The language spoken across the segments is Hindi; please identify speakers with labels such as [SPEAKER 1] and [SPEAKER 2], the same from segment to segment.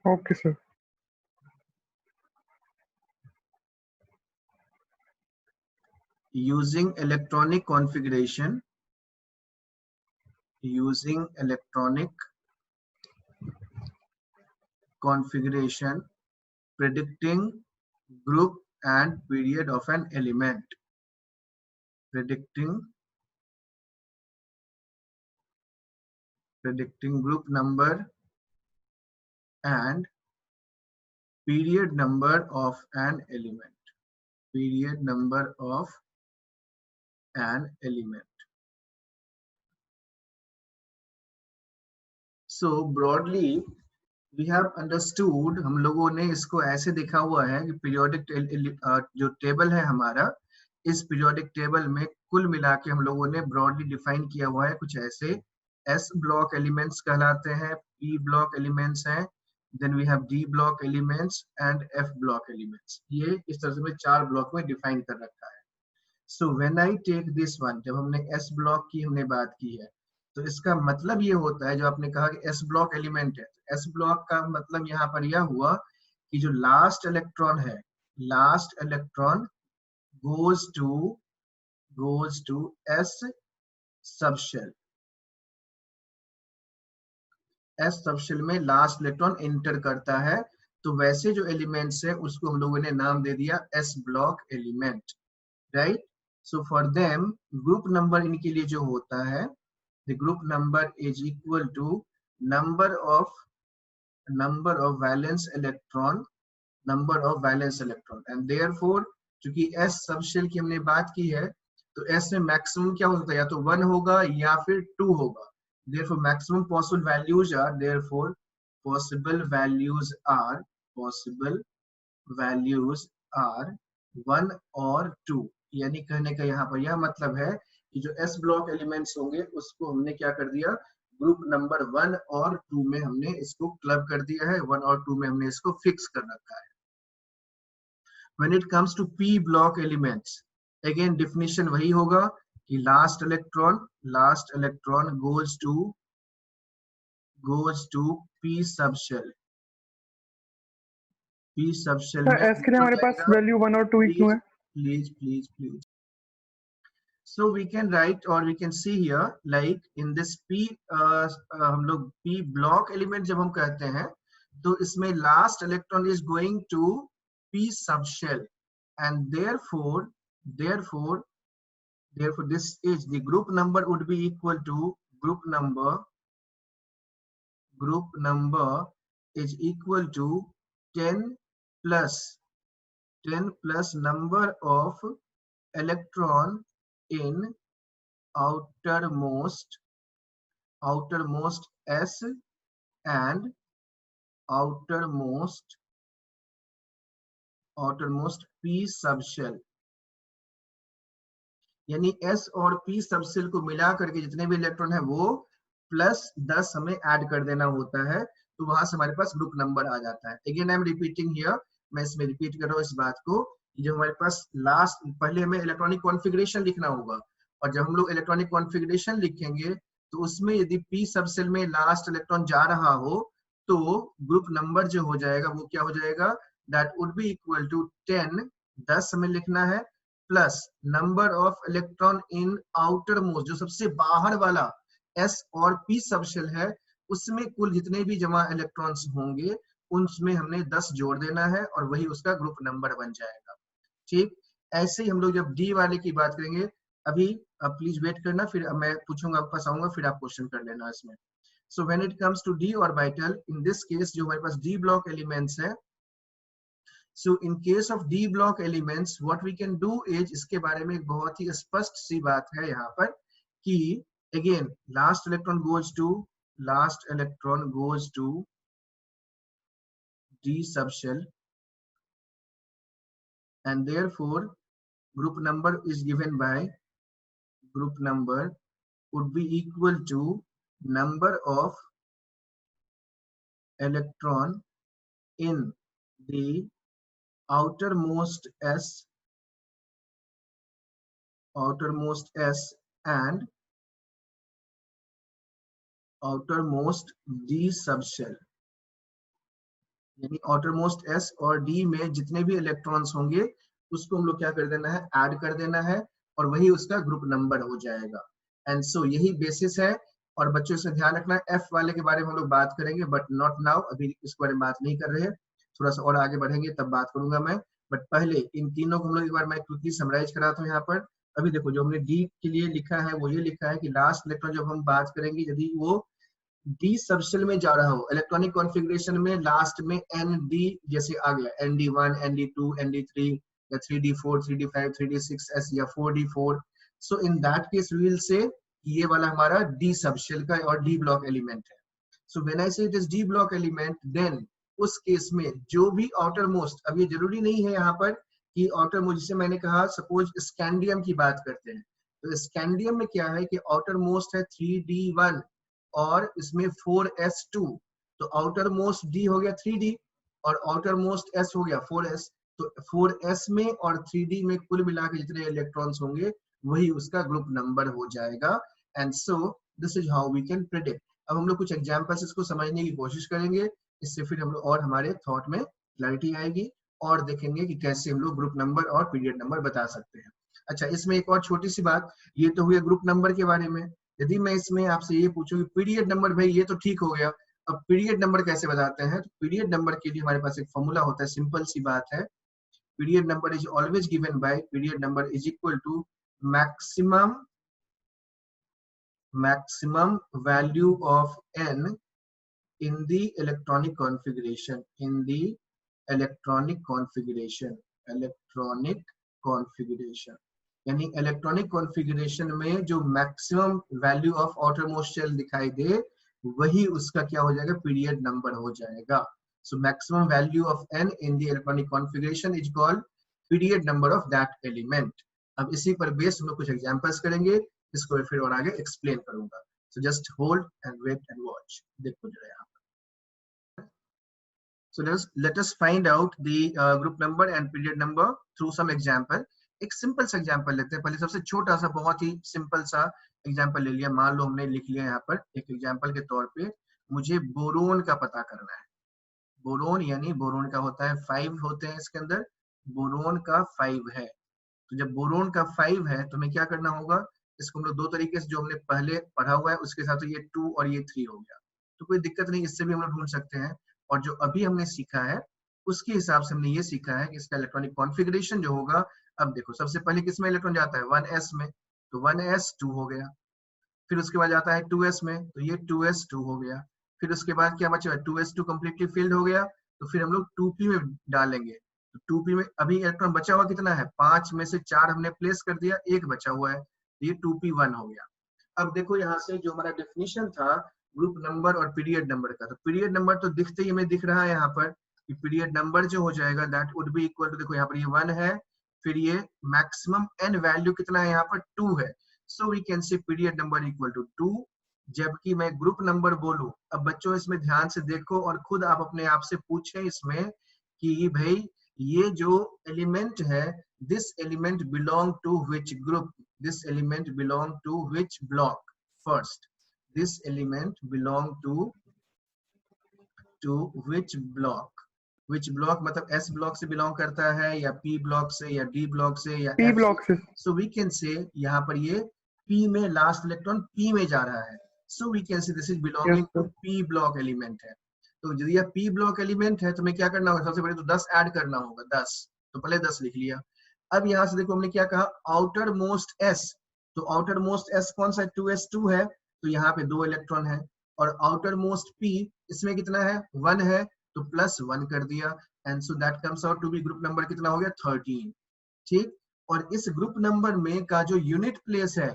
[SPEAKER 1] Okay sir.
[SPEAKER 2] using electronic configuration, predicting group and period of an element, predicting group number and period number of an element, So broadly we have understood, हम लोगों ने इसको ऐसे देखा हुआ है कि पीरियोडिक जो टेबल है हमारा, इस पीरियोडिक टेबल में कुल मिला के हम लोगों ने ब्रॉडली डिफाइन किया हुआ है कुछ ऐसे। एस ब्लॉक एलिमेंट्स कहलाते हैं, पी ब्लॉक एलिमेंट्स हैं, then we have D block elements and F block elements. ये इस तरह से 4 ब्लॉक में डिफाइन कर रखा है। So when I take this one, जब हमने एस ब्लॉक की हमने बात की है, तो इसका मतलब ये होता है, जो आपने कहा कि एस ब्लॉक एलिमेंट है, एस ब्लॉक का मतलब यहाँ पर यह हुआ कि जो लास्ट इलेक्ट्रॉन है, last electron goes to S subshell. S subshell में लास्ट इलेक्ट्रॉन एंटर करता है, तो वैसे जो एलिमेंट्स है उसको हम लोगों ने नाम दे दिया S block element, right. So for them group number इनके लिए जो होता है, the group number is equal to number of valence electron, and therefore क्योंकि एस सबशेल की हमने बात की है, तो एस में मैक्सिमम क्या होता है, या तो 1 होगा या फिर 2 होगा। therefore maximum possible values are possible values are 1 और 2। यानी कहने का यहाँ पर यह मतलब है कि जो एस ब्लॉक एलिमेंट्स होंगे उसको हमने क्या कर दिया, ग्रुप नंबर 1 और 2 में हमने इसको क्लब कर दिया है, 1 और 2 में हमने इसको फिक्स कर रखा है। When it comes to p block elements, again definition वही होगा कि last electron goes to p subshell। p subshell में
[SPEAKER 1] एस के लिए हमारे पास वैल्यू 1 और 2 ही क्यों है?
[SPEAKER 2] please so we can write or we can see here like in this p हम लोग p block element जब हम कहते हैं तो इसमें last electron is going to p subshell and therefore this is the group number would be equal to group number is equal to 10 plus number of electron in outermost s and outermost p subshell। यानी s और p सबसेल को मिला करके जितने भी इलेक्ट्रॉन है वो प्लस 10 हमें ऐड कर देना होता है, तो वहां से हमारे पास ग्रुप नंबर आ जाता है। Again I am repeating here, मैं इसमें रिपीट कर रहा हूँ इस बात को, जब हमारे पास लास्ट पहले हमें इलेक्ट्रॉनिक कॉन्फ़िगरेशन लिखना होगा, और जब हम लोग इलेक्ट्रॉनिक कॉन्फ़िगरेशन लिखेंगे तो उसमें यदि p सबसेल में लास्ट इलेक्ट्रॉन जा रहा हो तो ग्रुप नंबर जो हो जाएगा वो क्या हो जाएगा, that would be equal to 10 हमें लिखना है, plus number of electron in outermost, जो सबसे बाहर वाला एस और पी सबशेल है उसमें कुल जितने भी जमा इलेक्ट्रॉन्स होंगे उनमें हमने 10 जोड़ देना है और वही उसका ग्रुप नंबर बन जाएगा। ठीक ऐसे ही हम लोग जब डी वाले की बात करेंगे, अभी आप प्लीज वेट करना, फिर मैं पूछूंगा, आपके पास आऊंगा, फिर आप क्वेश्चन कर लेना इसमें। So when it comes to D orbital, in this case जो हमारे पास डी ब्लॉक एलिमेंट्स है, so in case of d block elements what we can do is, इसके बारे में एक बहुत ही स्पष्ट सी बात है यहाँ पर कि again last electron goes to d subshell and therefore group number is given by group number would be equal to number of electron in the outermost s and outermost d subshell। यानी आउटरमोस्ट s और d में जितने भी इलेक्ट्रॉन्स होंगे उसको हम लोग क्या कर देना है, ऐड कर देना है, और वही उसका ग्रुप नंबर हो जाएगा। एंड सो यही बेसिस है। और बच्चों से ध्यान रखना, एफ वाले के बारे में हम लोग बात करेंगे बट नॉट नाउ, अभी इसके बारे में बात नहीं कर रहे हैं, थोड़ा सा और आगे बढ़ेंगे तब बात करूंगा मैं। बट पहले इन तीनों को हम लोग एक बार मैं क्विकली समराइज कराता हूँ यहाँ पर। अभी देखो जो हमने डी के लिए लिखा है वो ये लिखा है कि लास्ट इलेक्ट्रॉन जब हम बात करेंगे यदि वो डी सबशेल में जा रहा हो, इलेक्ट्रॉनिक कॉन्फ़िगरेशन में लास्ट में एन डी जैसे आ गया, ND1, ND2, ND3 या 3D4, 3D5, 3D6S या 4D4, so in that case we will say ये वाला हमारा डी सबशेल का और डी ब्लॉक एलिमेंट है। So when I say it is D block element, then उस केस में जो भी आउटर मोस्ट, अब ये जरूरी नहीं है यहाँ पर कि आउटर मोस्ट, जिसे मैंने कहा सपोज स्कैंडियम की बात करते हैं, तो स्कैंडियम में क्या है कि आउटर मोस्ट है 3D1 और इसमें 4s2, तो आउटर मोस्ट डी हो गया 3D और आउटर मोस्ट s हो गया 4s, तो 4s में और 3D में कुल मिला के जितने इलेक्ट्रॉन्स होंगे वही उसका ग्रुप नंबर हो जाएगा। And so this is how we can predict. अब हम लोग कुछ एग्जांपल्स इसको समझने की कोशिश करेंगे, इससे फिर हम लोग और हमारे थॉट में क्लैरिटी आएगी और देखेंगे कि कैसे हम लोग ग्रुप नंबर और पीरियड नंबर बता सकते हैं। अच्छा, इसमें एक और छोटी सी बात, ये तो हुई ग्रुप नंबर के बारे में। यदि मैं इसमें आपसे ये पूछूं कि पीरियड नंबर, भाई ये तो ठीक हो गया, अब पीरियड नंबर कैसे बताते हैं, तो पीरियड नंबर के लिए हमारे पास एक फॉर्मूला होता है, सिंपल सी बात है, period number is always given by, period number is equal to maximum value of n in the electronic configuration, in the electronic configuration यानी इलेक्ट्रॉनिक कॉन्फ़िगरेशन में जो maximum value of outermost shell दिखाई दे वही उसका क्या हो जाएगा, पीरियड नंबर हो जाएगा। So maximum value of n in the electronic configuration is called period number of that element. अब इसी पर बेस हम लोग कुछ एग्जांपल्स करेंगे, इसको फिर और आगे एक्सप्लेन करूंगा। So just hold and wait and watch. देखो जरा यहाँ पर, so let us find out the group number and period number through some example। एक सिंपल सा एग्जांपल लेते हैं, पहले सबसे छोटा सा बहुत ही सिंपल सा एग्जांपल ले लिया। मान लो हमने लिख लिया यहाँ पर एक एग्जांपल के तौर पे, मुझे बोरोन का पता करना है। बोरोन यानी बोरोन का होता है 5 होते हैं इसके अंदर, बोरोन का 5 है। तो जब बोरोन का 5 है तो हमें क्या करना होगा, इसको हम लोग दो तरीके से, जो हमने पहले पढ़ा हुआ है उसके साथ, तो ये 2 और ये 3 हो गया, तो कोई दिक्कत नहीं, इससे भी हम लोग ढूंढ सकते हैं। और जो अभी हमने सीखा है उसके हिसाब से हमने ये सीखा है कि इसका इलेक्ट्रॉनिक कॉन्फ़िगरेशन जो होगा, अब देखो सबसे पहले किसमें इलेक्ट्रॉन जाता है, 1s में, तो 1s2 हो गया। फिर उसके बाद जाता है 2s में, तो ये 2s2 हो गया। फिर उसके बाद क्या बचा, 2s2 कम्प्लीटली फिल्ड हो गया, तो फिर हम लोग 2p में डालेंगे। तो 2p में अभी इलेक्ट्रॉन बचा हुआ कितना है, 5 में से 4 हमने प्लेस कर दिया, एक बचा हुआ है, तो ये 2p1 हो गया। अब देखो यहाँ से जो हमारा डेफिनेशन था ग्रुप नंबर और पीरियड नंबर का, तो पीरियड नंबर तो दिखते ही हमें दिख रहा है यहाँ पर कि पीरियड नंबर जो हो जाएगा that would be equal to, देखो यहाँ पर ये 1 है, फिर ये मैक्सिमम n वैल्यू कितना है यहाँ पर 2 है, so we can say period number equal to 2। जबकि मैं ग्रुप नंबर बोलूं, अब बच्चों इसमें ध्यान से देखो और खुद आप अपने आप से पूछें इसमें कि भाई ये जो एलिमेंट है, this element belong to which group, this element belong to which block first, this element belong to which block मतलब s block से belong करता है या p block से या d block से या
[SPEAKER 1] P
[SPEAKER 2] f
[SPEAKER 1] block से।
[SPEAKER 2] so we can say यहाँ पर ये p में लास्ट इलेक्ट्रॉन p में जा रहा है, so we can say this is belonging to p block element है। तो यदि यह p block element है तो हमें क्या करना होगा, सबसे पहले तो 10 ऐड करना होगा, 10, तो पहले 10 लिख लिया। अब यहाँ से देखो हमने क्या कहा, आउटर मोस्ट s, तो आउटर मोस्ट s कौन सा, 2s2 है, तो यहाँ पे 2 इलेक्ट्रॉन है। और आउटर मोस्ट p इसमें कितना है, 1 है, तो +1 कर दिया, and so that comes out to be group number कितना हो गया, 13। ठीक, और इस ग्रुप नंबर में का जो यूनिट प्लेस है,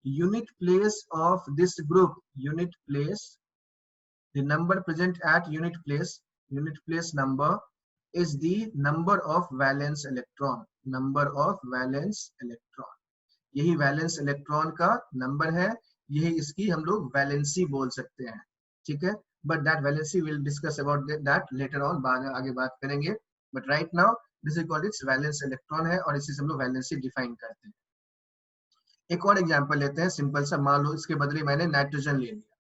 [SPEAKER 2] unit place of this group, unit place, the number present at unit place number is the number of valence electron, number of valence electron, यही वैलेंस इलेक्ट्रॉन का नंबर है, यही इसकी हम लोग वैलेंसी बोल सकते हैं। ठीक है, but that valency will discuss about that later on, बाद में आगे बात करेंगे। But right now this is called its valence electron है और इसी से हम लोग वैलेंसी डिफाइन करते हैं। एक और एग्जांपल लेते हैं सिंपल सा, मान लो इसके बदले मैंने नाइट्रोजन ले लिया।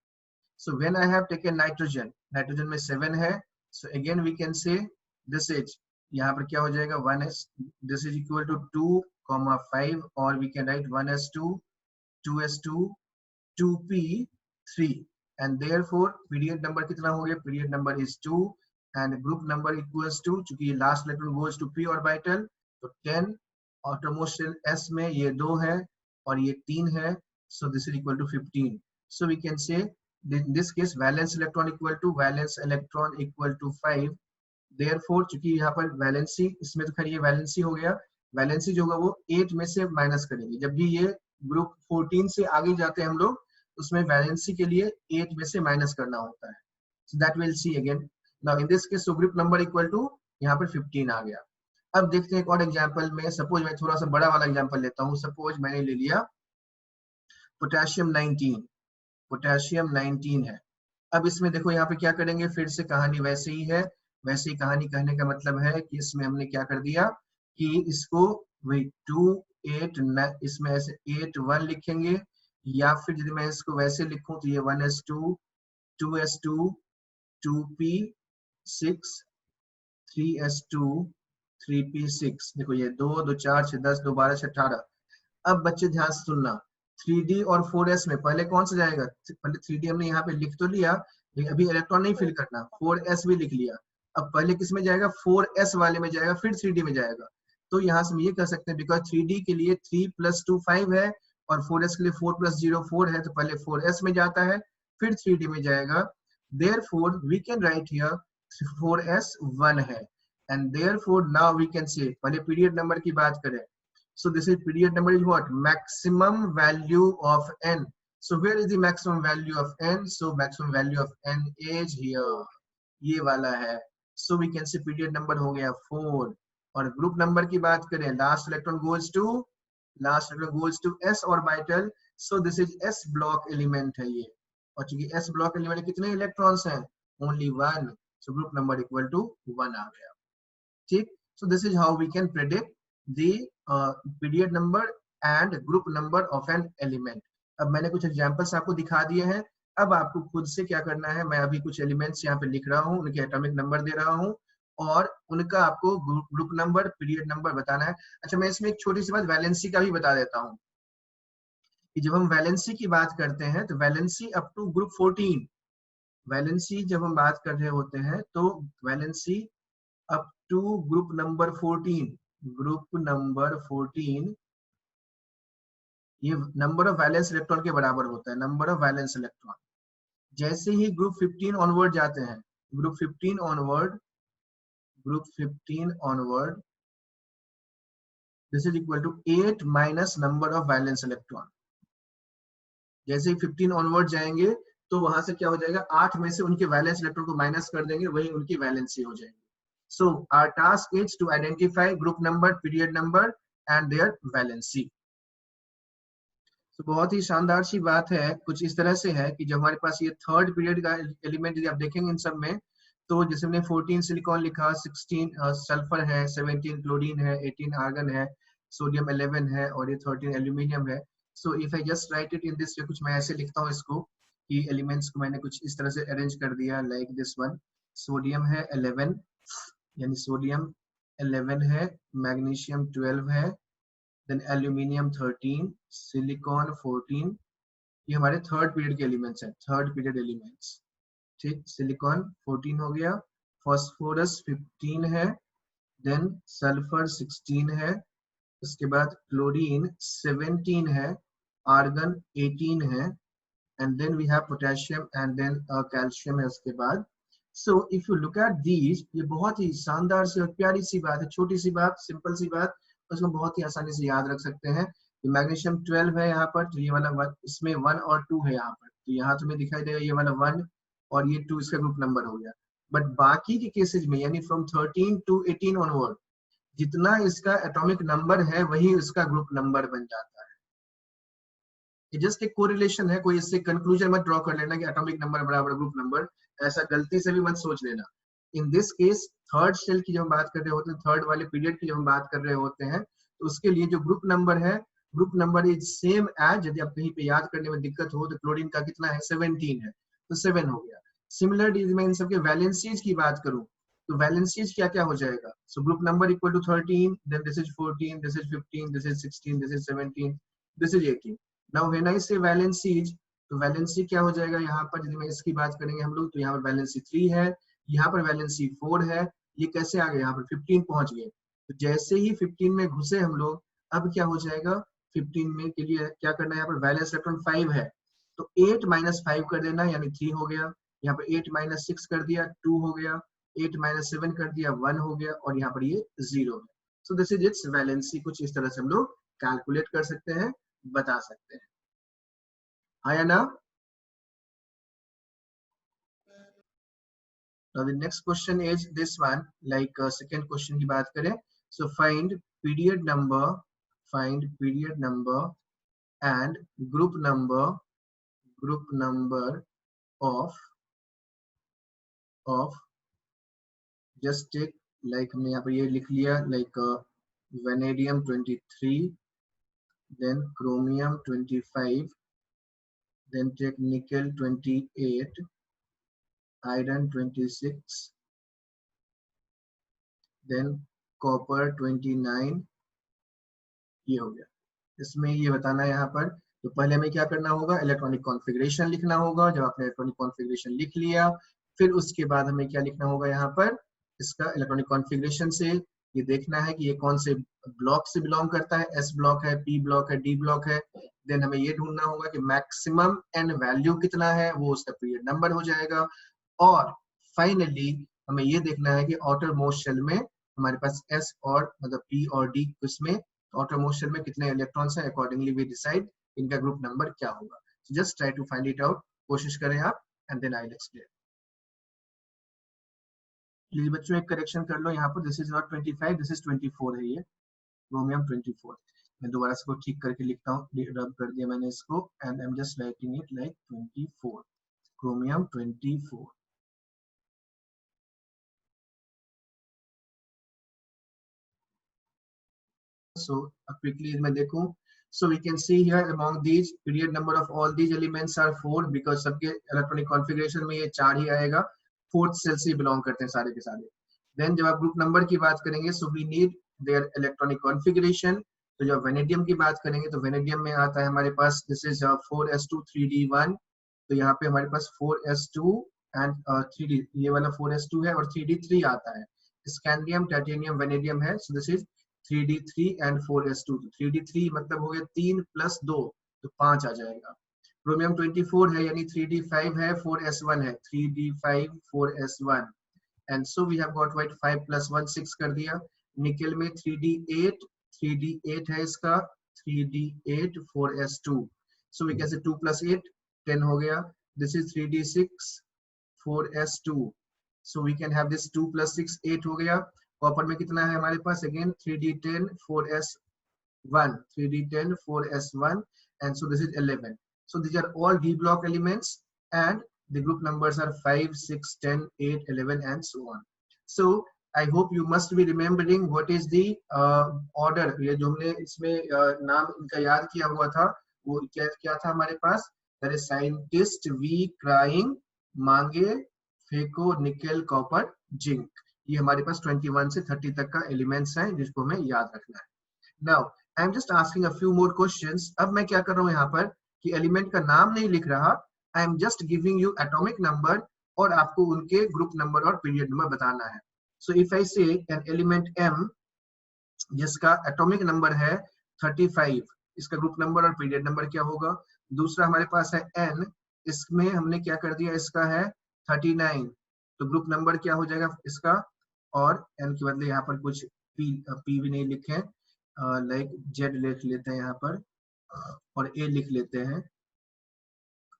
[SPEAKER 2] सो when I have taken nitrogen, nitrogen में 7 है, So again we can say this is, यहाँ पर क्या हो जाएगा 1s, this is equal to 2,5 और we can write 1s2, 2s2, 2p3 and therefore period number कितना हो गया, period number is 2 and group number equals to, चूंकि last electron goes to p orbital तो 10, outermost shell s में ये 2 है और ये 3 है, so this is equal to 15. So we can say in this case valence electron equal to 5. Therefore चूंकि यहाँ पर वैलेंसी, इसमें तो खैर ये वैलेंसी हो गया, वैलेंसी जो होगा वो 8 में से माइनस करेंगे, जब भी ये ग्रुप 14 से आगे जाते हैं हम लोग उसमें वैलेंसी के लिए 8 में से माइनस करना होता है. So that we'll see again. Now in this case so group number equal to यहाँ पर 15 आ गया. अब देखते हैं एक और एग्जांपल में, सपोज मैं थोड़ा सा बड़ा वाला एग्जांपल लेता हूँ. सपोज मैंने ले लिया पोटेशियम 19, पोटेशियम 19 है. अब इसमें देखो यहाँ पे क्या करेंगे, फिर से कहानी वैसे ही है. वैसे ही कहानी कहने का मतलब है कि इसमें हमने क्या कर दिया कि इसको वही 2 8 9 इसमें ऐसे 8 1 लिखेंगे, या फिर यदि मैं इसको वैसे लिखूं तो ये 1s2 2s2 2p6 3s2 3p6. देखो ये 2 2 4 6 10 2 12 6 18. अब बच्चे ध्यान से सुनना, 3d और 4s में पहले कौन सा जाएगा, पहले 3d हमने यहाँ पे लिख तो लिया, अभी इलेक्ट्रॉन नहीं फिल करना, 4s भी लिख लिया. अब पहले किस में जाएगा, 4s वाले में जाएगा, फिर 3d में जाएगा. तो यहाँ से हम ये कह सकते हैं बिकॉज 3d के लिए 3 + 2 5 है और 4s के लिए 4 + 0 4 है, तो पहले 4s में जाता है फिर 3d में जाएगा. Therefore we can write here 4s 1 है and therefore now we can say, पहले पीरियड नंबर की बात करें, so this is period number is what, maximum value of n. So where is the maximum value of n? So maximum value of n is here, ये वाला है. So we can say period number हो गया 4. और ग्रुप नंबर की बात करें, last electron goes to s orbital, so this is s block element है ये, और चूंकि s ब्लॉक एलिमेंट में कितने इलेक्ट्रॉन्स हैं, only 1, so group number equal to 1 आ गया. ठीक, so this is how we can predict the period number and group number of an element. अब मैंने कुछ एग्जांपल्स आपको दिखा दिए हैं, अब आपको खुद से क्या करना है, मैं अभी कुछ एलिमेंट्स यहाँ पे लिख रहा हूँ, उनके एटॉमिक नंबर दे रहा हूँ और उनका आपको ग्रुप नंबर पीरियड नंबर बताना है. अच्छा, मैं इसमें एक छोटी सी बात वैलेंसी का भी बता देता हूँ कि जब हम वैलेंसी की बात करते हैं तो valency up to group 14, valency जब हम बात कर रहे होते हैं तो valency up to group number 14, group number 14 ये नंबर ऑफ वैलेंस इलेक्ट्रॉन के बराबर होता है, नंबर ऑफ वैलेंस इलेक्ट्रॉन. जैसे ही ग्रुप 15 ऑनवर्ड जाते हैं, group 15 onward this is equal to 8 minus number of valence electron. जैसे ही 15 ऑनवर्ड जाएंगे तो वहां से क्या हो जाएगा, 8 में से उनके वैलेंस इलेक्ट्रॉन को माइनस कर देंगे, वही उनकी वैलेंसी हो जाएगी. So our task is to identify group number, period number and their valency. So बहुत ही शानदार सी बात है, कुछ इस तरह से है कि जब हमारे पास ये थर्ड पीरियड का एलिमेंट यदि आप देखेंगे इन सब में, तो जैसे हमने 14 सिलिकॉन लिखा, 16 सल्फर है, 17 क्लोरीन है, 18 आर्गन है, सोडियम 11 है और ये 13 एल्यूमिनियम है. So if I just write it in this way, कुछ मैं ऐसे लिखता हूँ इसको कि एलिमेंट्स को मैंने कुछ इस तरह से अरेंज कर दिया, लाइक दिस वन. सोडियम है 11, यानी सोडियम 11 है, मैग्नीशियम 12 है, देन एल्यूमिनियम 13, सिलिकॉन 14. ये हमारे थर्ड पीरियड के एलिमेंट्स हैं, थर्ड पीरियड एलिमेंट्स. ठीक, सिलिकॉन 14 हो गया, फास्फोरस 15 है, देन सल्फर 16 है, उसके बाद क्लोरीन 17 है, आर्गन 18 है, and then we have potassium and then calcium है उसके बाद. So if you look at these, ये बहुत ही शानदार सी और प्यारी सी बात है, छोटी सी बात, सिंपल सी बात, उसको बहुत ही आसानी से याद रख सकते हैं. मैग्नीशियम 12 है यहाँ पर, तो ये वाला 1, इसमें 1 और 2 है यहाँ पर, तो यहाँ तुम्हें दिखाई देगा ये वाला 1 और ये 2 इसका ग्रुप नंबर हो गया. बट बाकी के केसेज में यानी फ्रॉम 13 to 18 ऑनवर्ड जितना इसका एटॉमिक नंबर है वही इसका ग्रुप नंबर बन जाता है. ये जस्ट एक कोरिलेशन है, कोई इससे कंक्लूजन मत ड्रॉ कर लेना कि एटॉमिक नंबर बराबर ग्रुप नंबर, ऐसा गलती से भी मत सोच लेना. In this case third shell की जब हम बात कर रहे होते हैं, थर्ड वाले पीरियड की जब हम बात कर रहे होते हैं, तो उसके लिए जो ग्रुप नंबर है, group number is same as, यदि आप कहीं पे याद करने में दिक्कत हो तो क्लोरीन का कितना है 17 है, तो 7 हो गया. सिमिलरली मैं इन सबके वैलेंसीज की बात करूं तो वैलेंसीज क्या क्या हो जाएगा? So group number equal to 13, then this is 14, this is 15, this is 16, this is 17, this is 18. Now when I say valencies, तो वैलेंसी क्या हो जाएगा यहाँ पर? यदि मैं इसकी बात करेंगे हम लोग तो यहाँ पर वैलेंसी 3 है, यहाँ पर वैलेंसी 4 है. ये कैसे आ गए? यहाँ पर 15 पहुंच गए. तो जैसे ही 15 में घुसे हम लोग, अब क्या हो जाएगा? 15 में के लिए क्या करना है? यहाँ पर वैलेंस इलेक्ट्रॉन 5 है, तो 8 माइनस 5 कर देना, यानी 3 हो गया. यहाँ पर 8 माइनस 6 कर दिया, 2 हो गया. 8 माइनस 7 कर दिया, 1 हो गया. और यहाँ पर ये 0 है. सो दिस इज इट्स वैलेंसी. कुछ इस तरह से हम लोग कैलकुलेट कर सकते हैं, बता सकते हैं. हाँ या ना? Now the next question is this one, like second question की बात करें. So find period number and group number of just take, like हमने यहाँ पर ये लिख लिया, like vanadium 23, then chromium 25, then take nickel 28, iron 26, then copper 29. ये हो गया. इसमें ये बताना है यहाँ पर. तो पहले हमें क्या करना होगा? इलेक्ट्रॉनिक कॉन्फ़िगरेशन लिखना होगा. जब आपने इलेक्ट्रॉनिक कॉन्फ़िगरेशन लिख लिया, फिर उसके बाद हमें क्या लिखना होगा यहाँ पर? इसका इलेक्ट्रॉनिक कॉन्फ़िगरेशन से ये देखना है कि ये कौन से ब्लॉक से बिलोंग करता है. एस ब्लॉक है, पी ब्लॉक है, डी ब्लॉक है. देन हमें ये ढूंढना होगा कि मैक्सिमम एन वैल्यू कितना है, वो उसका पीरियड नंबर हो जाएगा. और फाइनली हमें ये देखना है कि आउटर मोस्ट शेल में हमारे पास एस और मतलब पी और डी, उसमें आउटर मोस्ट शेल में कितने इलेक्ट्रॉन्स हैं. अकॉर्डिंगली वी डिसाइड इनका ग्रुप नंबर क्या होगा. Just try to find it out. कोशिश करें आप, and then I will explain. Please बच्चों एक करेक्शन कर लो यहाँ पर. This is not 25, this is 24 है. ये क्रोमियम 24. मैं दोबारा इसको ठीक करके लिखता हूँ. रब कर दिया मैंने इसको, and I am just writing it like 24. Chromium 24. So quickly मैं देखूं. So we can see here among these period number of all these elements are 4, because सबके इलेक्ट्रॉनिक कॉन्फ़िगरेशन में ये 4 ही आएगा. 4th सेल से बिलोंग करते हैं सारे के सारे. देन जब आप ग्रुप नंबर की बात करेंगे, so we need their electronic configuration. तो जब वेनेडियम की बात करेंगे तो वेनेडियम में आता है हमारे पास, दिस इज 4s2 3d1. तो यहाँ पे हमारे पास 4s2 एंड 3d, ये वाला 4s2 है और 3d3 आता है. स्कैंडियम, टाइटेनियम, वेनेडियम है. सो this is 3d3 and 4s2. 3d3 मतलब हो गया 3 + 2, तो 5 आ जाएगा. क्रोमियम 24 है, यानी 3d5 है, 4s1 है. 3d5 4s1, and so we have got white 5 + 1 6 कर दिया. निकल में 3d8 है इसका. 3d8 4s2. So we can से 2 + 8 10 हो गया. This is 3d6 4s2. So we can have this 2 + 6 8 हो गया. कॉपर में कितना है हमारे पास? Again 3d10 4s1, 3d10 4s1, and so this is 11. So these are all d block elements, and the group numbers are 5 6 10 8 11 and so on. So I hope you must be remembering what is the order. ये जो हमने इसमें नाम इनका याद किया हुआ था, वो क्या क्या था हमारे पास? There is scientist V crying, मांगे फेको निकल कॉपर जिंक. ये हमारे पास 21 से 30 तक का एलिमेंट्स हैं जिसको हमें याद रखना है. Now I am just asking a few more questions. अब मैं क्या कर रहा हूँ यहाँ पर कि एलिमेंट का नाम नहीं लिख रहा, I am just giving you atomic number, और आपको उनके ग्रुप नंबर और पीरियड नंबर बताना है. सो इफ आई से एन एलिमेंट M जिसका एटॉमिक नंबर है 35, इसका ग्रुप नंबर और पीरियड नंबर क्या होगा? दूसरा हमारे पास है N, इसमें हमने क्या कर दिया, इसका है 39, तो ग्रुप नंबर क्या हो जाएगा इसका? और N के बदले यहाँ पर कुछ P भी नहीं लिखे, लाइक Z लिख लेते हैं यहाँ पर, और A लिख लेते हैं.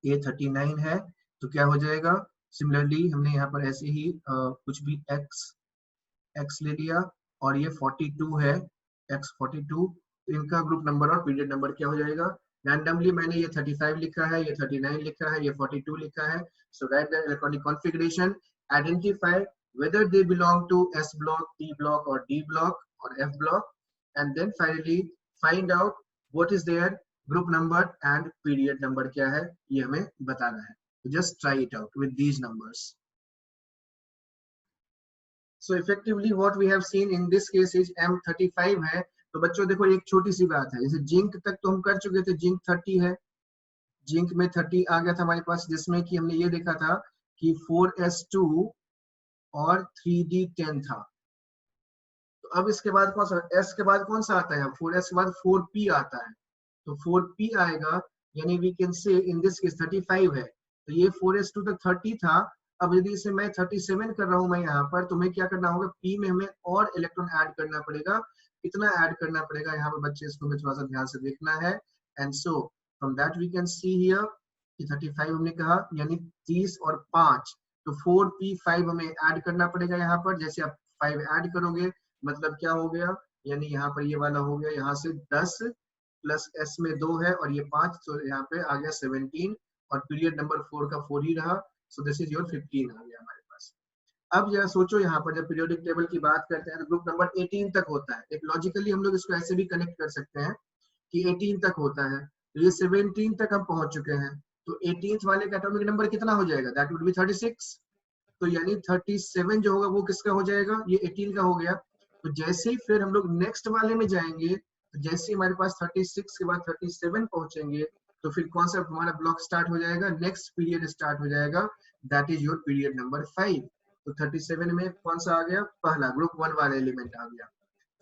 [SPEAKER 2] A 39 है, तो क्या हो जाएगा? सिमिलरली हमने यहाँ पर ऐसे ही कुछ भी X ले लिया, और ये 42 है, X 42, तो इनका ग्रुप नंबर और पीरियड नंबर क्या हो जाएगा? रैंडमली मैंने ये 35 लिखा है, ये 39 लिखा है, ये 42 लिखा है. So write the electronic configuration, identify whether they belong to S block, P block, or D block, or F block, and then finally find out what is their group number and period number क्या है, ये हमें बताना है. just try it out with these numbers. So effectively what we have seen in this case is M35 है। तो बच्चों देखो एक छोटी सी बात है, जैसे जिंक तक तो हम कर चुके थे, जिंक 30 है, जिंक में 30 आ गया था हमारे पास, जिसमें कि हमने ये देखा था कि 4s2 और 3d10 था। तो अब इसके बाद कौन सा, s के बाद कौन सा आता है, 4s के बाद 4p आता है। तो 4p आएगा, यानी वी कैन से इन दिस केस 35 है, तो ये 4s2 तक 30 था। अब यदि इसे मैं 37 कर रहा हूं मैं यहाँ पर, तो मैं क्या करना होगा, p में हमें और इलेक्ट्रॉन ऐड करना पड़ेगा। कितना ऐड करना पड़ेगा यहाँ पर बच्चे, इसको हमें थोड़ा सा ध्यान से देखना है। And so from that we can see here कि 35 हमने कहा, यानी 30 और 5, तो 4p5 हमें ऐड करना पड़ेगा यहाँ पर। जैसे आप 5 ऐड करोगे मतलब क्या हो गया, यानी यहाँ पर ये वाला हो गया, यहाँ से 10 प्लस s में 2 है और ये 5, तो यहाँ पे आ गया 17 और पीरियड नंबर 4 का 4 ही रहा। सो दिस इज योर 15 आ गया हमारे पास। अब जरा सोचो यहाँ पर जब पीरियोडिक टेबल की बात करते हैं तो ग्रुप नंबर 18 तक होता है। एक लॉजिकली हम लोग इसको ऐसे भी कनेक्ट कर सकते हैं कि 18 तक होता है, तो ये 17 तक हम पहुंच चुके हैं, तो 18th वाले का एटॉमिक नंबर कितना हो जाएगा, दैट वुड बी 36। तो यानी 37 जो होगा वो किसका हो जाएगा, ये 18 का हो गया। तो जैसे ही फिर हम लोग नेक्स्ट वाले में जाएंगे, तो जैसे हमारे पास 36 के बाद 37 पहुंचेंगे, तो फिर कौन सा हमारा ब्लॉक स्टार्ट हो जाएगा, नेक्स्ट पीरियड स्टार्ट हो जाएगा, that is your period number 5। तो 37 में कौन सा आ गया, पहला ग्रुप 1 वाला एलिमेंट आ गया।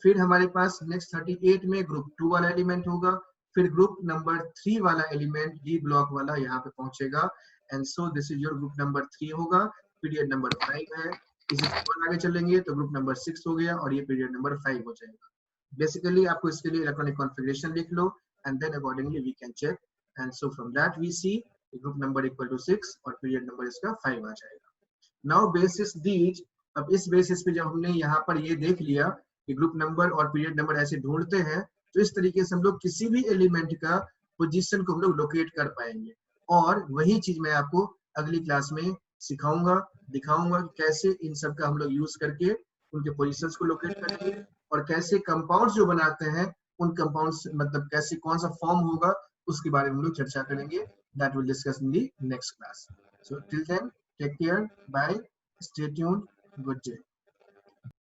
[SPEAKER 2] फिर हमारे पास नेक्स्ट 38 में ग्रुप 2 वाला एलिमेंट होगा, फिर ग्रुप नंबर 3 वाला एलिमेंट डी ब्लॉक वाला यहाँ पे पहुंचेगा। And so this is your group number 3 होगा, पीरियड नंबर 5 है। इसी से और आगे चलेंगे तो ग्रुप नंबर 6 हो गया और ये पीरियड नंबर 5 हो जाएगा। बेसिकली आपको इसके लिए इलेक्ट्रॉनिक कॉन्फ़िगरेशन लिख लो and then accordingly we can check. And so from that we see group number equal to 6 और पीरियड नंबर इसका 5 आ जाएगा। नाउ बेसिस दीज, अब इस बेसिस पे जब हमने यहाँ पर ये देख लिया कि ग्रुप नंबर और पीरियड नंबर ऐसे ढूंढते हैं, तो इस तरीके से हम लोग किसी भी एलिमेंट का पोजीशन को हम लोग लोकेट कर पाएंगे। और वही चीज मैं आपको अगली क्लास में सिखाऊंगा, दिखाऊंगा कैसे इन सब का हम लोग यूज करके उनके पोजीशंस को लोकेट करके और कैसे कंपाउंड्स जो बनाते हैं उन कंपाउंड्स मतलब कैसे कौन सा फॉर्म होगा उसके बारे में हम लोग चर्चा करेंगे। That will discuss in the next class. So till then take care, bye, stay tuned, good day.